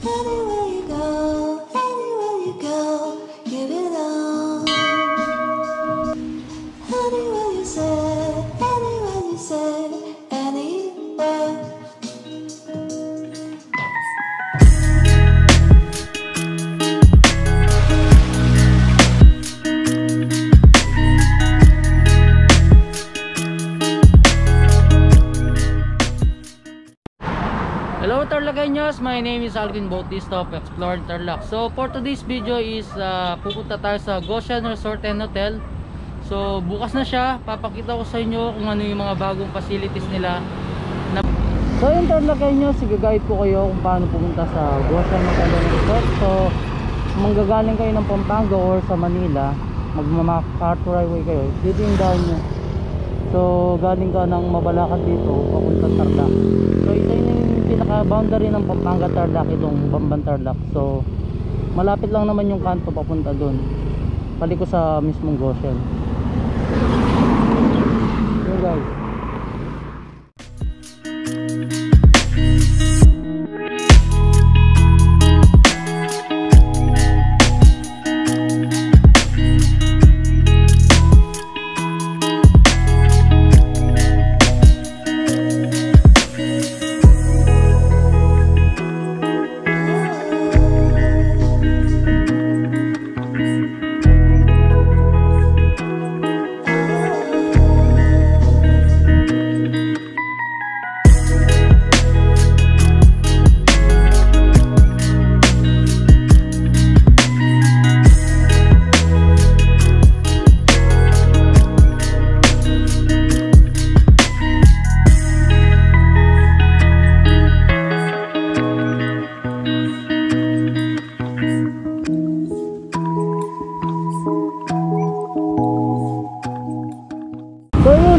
Anywhere you go, give it all. Anywhere you say, anywhere. Hello Tarlagueños, my name is Alvin Bautista of Explore Tarlac. So for today's video is pupunta tayo sa Goshen Resort and Hotel. So bukas na siya, papakita ko sa inyo kung ano yung mga bagong facilities nila. So yung Tarlagueños, i-guide ko kayo kung paano pupunta sa Goshen Hotel and Resort. So manggagaling kayo ng Pampanga or sa Manila, magmama-MacArthur Highway kayo, dito yung daan nyo. So galing ka ng Mabalakad dito papunta Tarlac. So ito yung pinaka-boundary ng Pampanga Tarlac, itong Bamban Tarlac. So malapit lang naman yung kanto papunta doon, paliko sa mismong Goshen. So guys,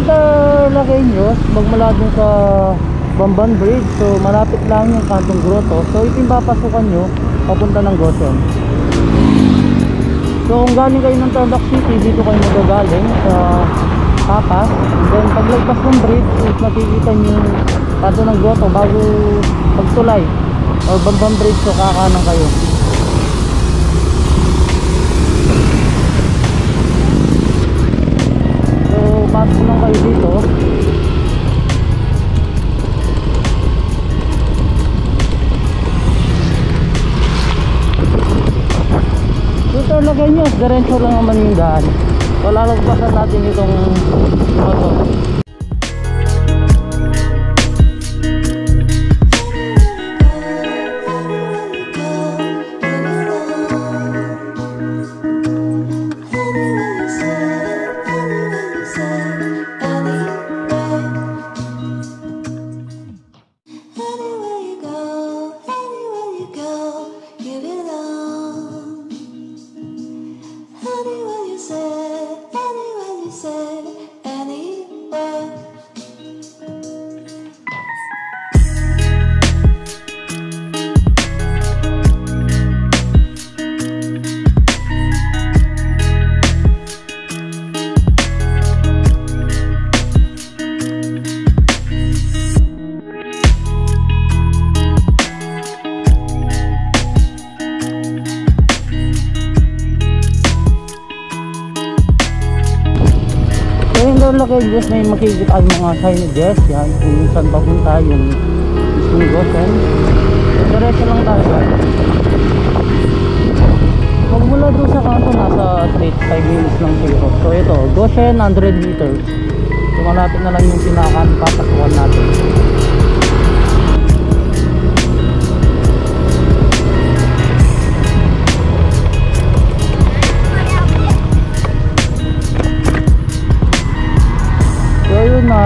Tarlagueños, magmula dun sa Bamban Bridge, so malapit lang yung kantong grotto. So ito yung papasukan nyo papunta ng Goshen. So kung galing kayo ng Tarlac City, dito kayo magagaling sa Papas. Then paglagpas ng bridge is makikita nyo yung kanto ng grotto bago pagtulay or Bamban Bridge. So kakanan kayo. Pasok lang kayo dito. So Tarlagueños, diretso lang naman yung daan. So lalagpasan natin itong motor. Tarlagueños, may makikita ang mga signages yan kung saan papunta yung mismong Goshen. So diretso lang tayo. Pag mula doon sa kanto, nasa 3-5 minutes lang siguro. So ito, Goshen 100 meters. So malapit na lang yung pinaka-papasukan natin.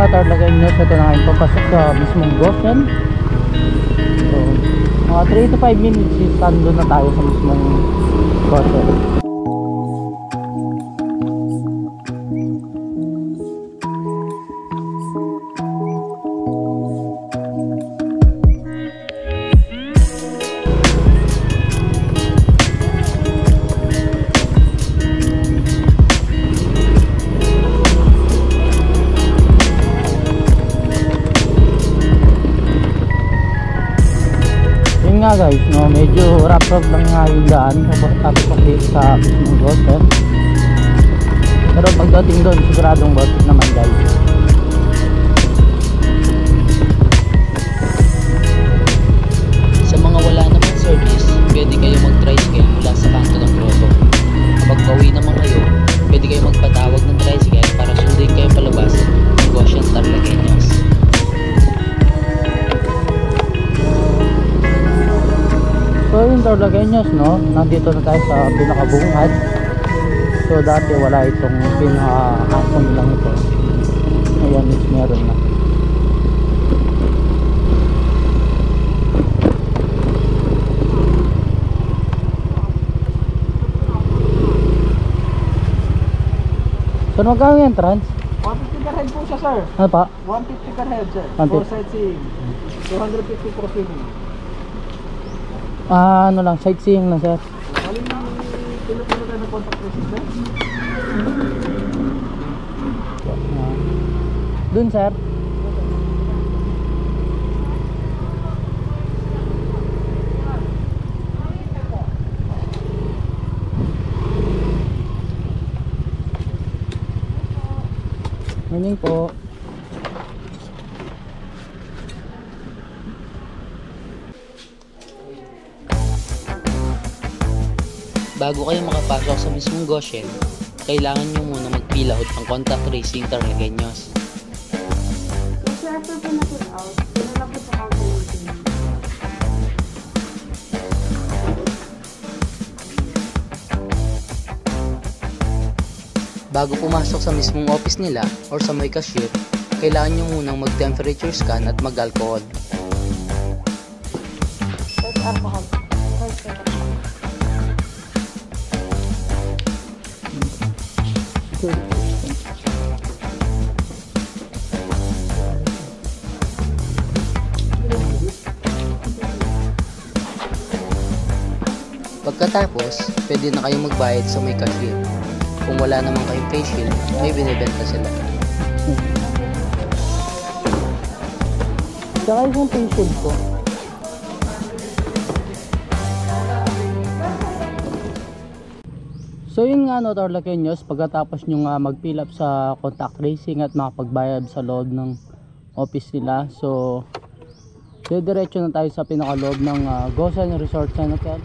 Tarlagueños, ito na kayo papasok sa mismong Goshen. So mga 3 to 5 minutes is nandun na tayo sa mismong Goshen. nga guys, no, medyo rough lang nga yung daan tapos dito sa mismong Goshen. Pero pagdating doon siguradong worth it naman guys. Sa mga wala namang service, pwede kayo mag-tricycle mula sa kanto ng grotto. Kapag pauwi naman kayo, pwede kayo magpatawag ng tricycle para sundin kayo palabas ng Goshen Tarlagueños. So yung Tarlagueños, no, nandito na tayo sa pinakabungad. So dati wala itong pinaka-asong lang ito. Ngayon is meron na. So magkano yung entrance? 150 per head po siya, sir. Ano pa? 150 per head, sir. 150. For sightseeing. 250 for swimming. Ano lang, sightseeing lang sir. Alin ang pinapano tayo ng contact tracing, sir? Dun sir. Morning po. Bago kayo makapasok sa mismong Goshen, kailangan nyo muna mag-fill out ng contact tracing Tarlagueños. Kasi after po na-put out, pinalapot sa calculation. Bago pumasok sa mismong office nila or sa may cashier, kailangan nyo munang mag-temperature scan at mag-alcohol. That's alcohol. First step. Pagkatapos, pwede na kayong magbayad sa may cashier. Kung wala naman kayong face shield, may binibenta sila. Saka yung patient ko. So yun nga no Tarlagueños, pagkatapos nyo nga mag-fill up sa contact tracing at makapagbayad sa loob ng office nila. So diretso na tayo sa pinakaloob ng Goshen Resort and Hotel.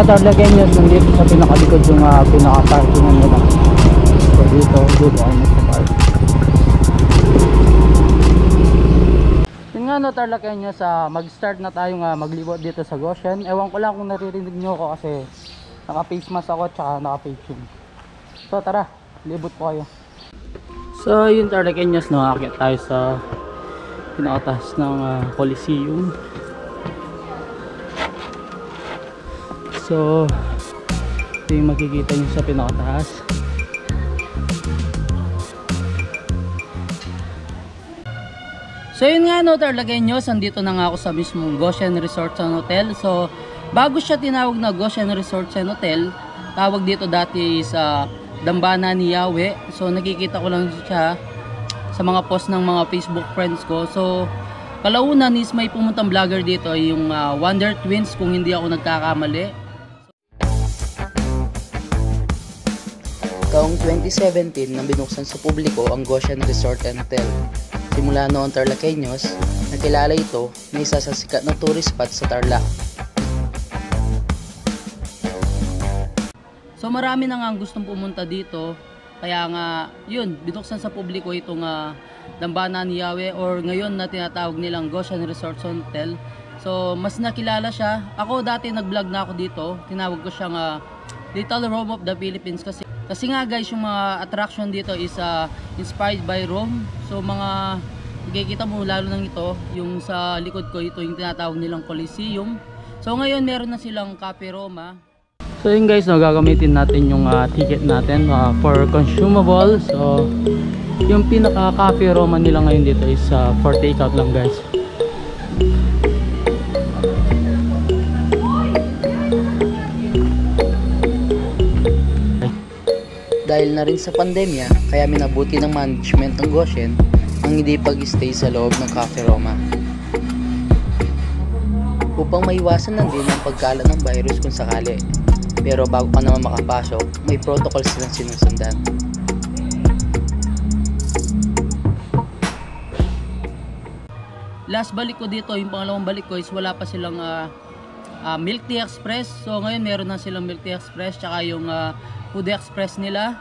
Tarlagueños, nandito sa pinakalikod yung pinaka-parkingan nila. So dito ako nagpa-park. Yun nga no Tarlagueños, mag-start na tayo maglibot dito sa Goshen. Ewan ko lang kung naririnig nyo ako kasi naka-face mask ako at saka naka-face shield. So tara, libot po kayo. So yun Tarlagueños, no, aakyat tayo sa pinakataas ng Coliseum. So ito yung makikita nyo sa pinakataas. So yun nga no Tarlagueños, andito na nga ako sa mismong Goshen Resort and Hotel. So bago siya tinawag na Goshen Resort and Hotel, tawag dito dati sa Dambana ni Yahweh. So nakikita ko lang siya sa mga post ng mga Facebook friends ko. So Kalaunan is may pumuntang vlogger dito, yung Wonder Twins kung hindi ako nagkakamali. Taong 2017 nang binuksan sa publiko ang Goshen Resort and Hotel. Simula noon Tarlaqueños, nakilala ito na isa sa sikat na tourist spot sa Tarlac. So marami na nga gustong pumunta dito, kaya nga yun, binuksan sa publiko itong Dambana ni Yahweh, or ngayon na tinatawag nilang Goshen Resort and Hotel. So mas nakilala siya. Ako dati nag-vlog na ako dito, tinawag ko siyang Little Rome of the Philippines kasi nga guys, yung mga attraction dito is inspired by Rome. So mga makikita mo lalo nang ito, yung sa likod ko, ito yung tinatawag nilang Coliseum. So ngayon meron na silang Cafe Roma. So yun guys, no, gagamitin natin yung ticket natin for consumable. So yung pinaka Cafe Roma nila ngayon dito is for takeout lang guys. Dahil na rin sa pandemya, kaya minabuti ng management ng Goshen ang hindi pag-stay sa loob ng Cafe Roma. Upang maiwasan lang din ang pagkalat ng virus kung sakali. Pero bago ka naman makapasok, may protocol silang sinusundan. Last balik ko dito, yung pangalawang balik ko is wala pa silang Milk Tea Express. So ngayon meron na silang Milk Tea Express, tsaka yung Food Express nila.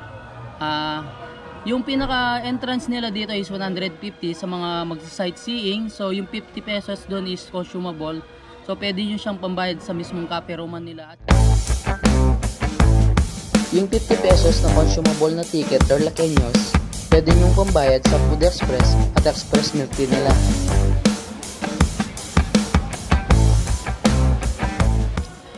Yung pinaka entrance nila dito is 150 sa mga mag-sightseeing. So yung 50 pesos doon is consumable. So pwede nyo siyang pambayad sa mismong Cafe Roma nila. Yung 50 pesos na consumable na ticket Tarlaqueños, pwede nyong pambayad sa Food Express at Express Milk Tea nila.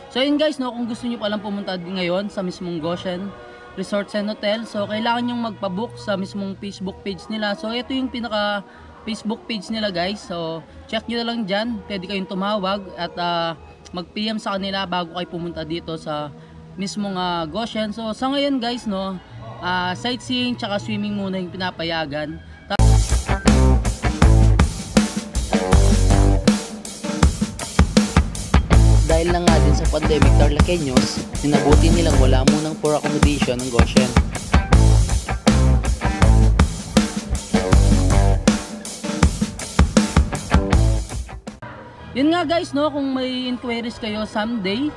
So yun guys, no, kung gusto nyo palang pumunta din ngayon sa mismong Goshen Resort and Hotel, so kailangan nyong magpabook sa mismong Facebook page nila. So ito yung pinaka Facebook page nila guys. So check nyo na lang dyan, pwede kayong tumawag at mag-PM sa kanila bago kayo pumunta dito sa mismong Goshen. So sa ngayon guys, no, sightseeing tsaka swimming muna yung pinapayagan. Dahil na nga din sa pandemic Tarlaqueños, minabuti nilang wala munang for accommodation ng Goshen. Yun nga guys, no, kung may inquiries kayo someday,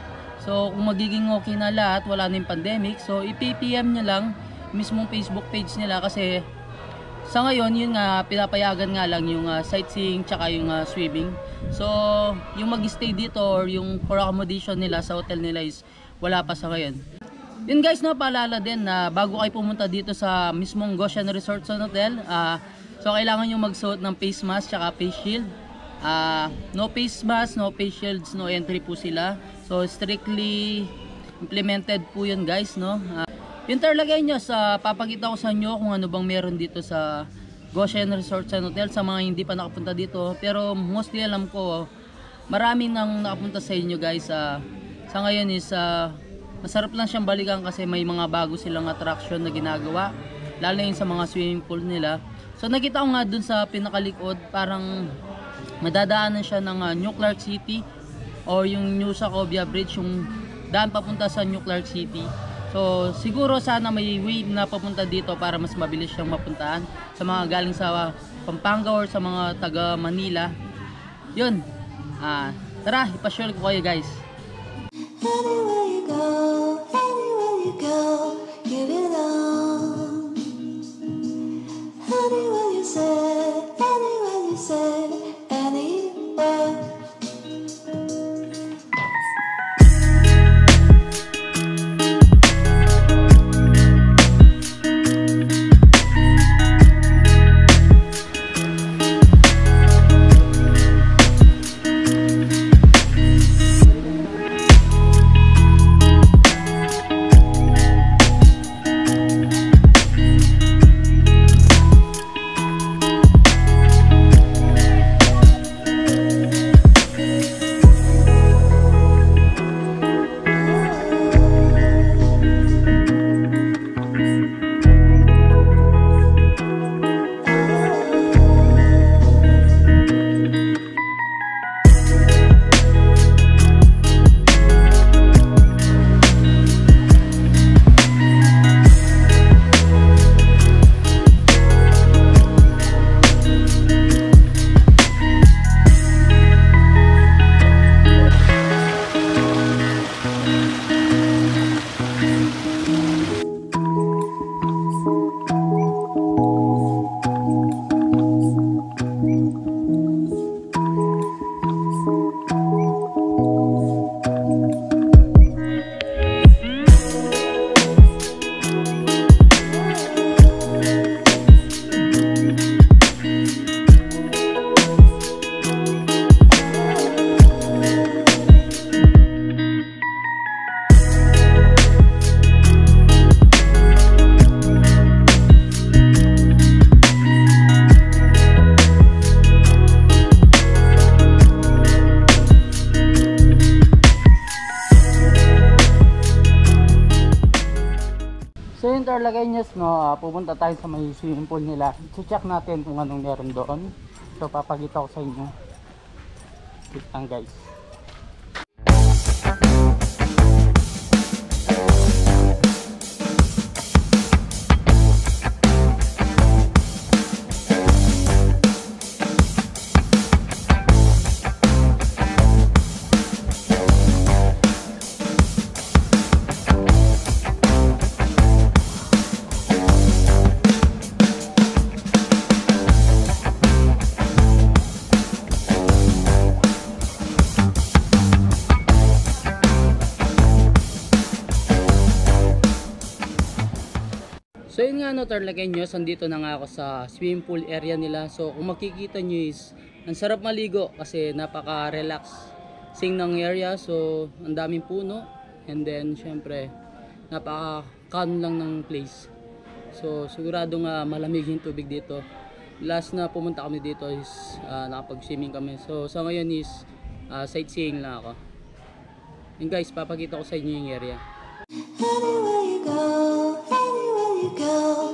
so kung magiging okay na lahat, wala na yung pandemic, so i-PM nyo lang mismong Facebook page nila kasi sa ngayon, yun nga, pinapayagan nga lang yung sightseeing tsaka yung swimming. So, yung mag-stay dito or yung for accommodation nila sa hotel nila is wala pa sa ngayon. Yun guys, no, paalala din na bago kayo pumunta dito sa mismong Goshen Resort and Hotel, so kailangan nyo magsuot ng face mask tsaka face shield. No face mask, no face shields, no entry po sila. So, strictly implemented po yun guys, no. Yung Tarlaqueños, papakita ko sa inyo kung ano bang meron dito sa Goshen Resort and Hotel sa mga hindi pa nakapunta dito. Pero mostly alam ko, marami nang nakapunta sa inyo guys. Sa ngayon is masarap lang siyang balikan kasi may mga bago silang attraction na ginagawa. Lalo yung sa mga swimming pool nila. So nakita ko nga dun sa pinakalikod, parang madadaanan siya ng New Clark City o yung New Sacobia Bridge, yung daan papunta sa New Clark City. So siguro sana may way na papunta dito para mas mabilis siyang mapuntahan sa mga galing sa Pampanga or sa mga taga Manila. Yun, tara, ipasyol ko kayo guys. Anywhere you go, give it on. Anywhere you say, anywhere. Tarlagueños, no, pupunta tayo sa may swimming pool nila. I-check natin kung anong meron doon. So papakita ko sa inyo. Wait lang guys. So yun nga no Tarlagueños, andito na nga ako sa swimming pool area nila. So kung makikita nyo is ang sarap maligo kasi napaka-relaxing ng area. So ang daming puno and then syempre napaka-calm lang ng place. So sigurado nga malamig yung tubig dito. Last na pumunta kami dito is nakapag-swimming kami. So sa ngayon is sightseeing lang ako. And guys, papakita ko sa inyo yung area. Anywhere you go, anywhere you go,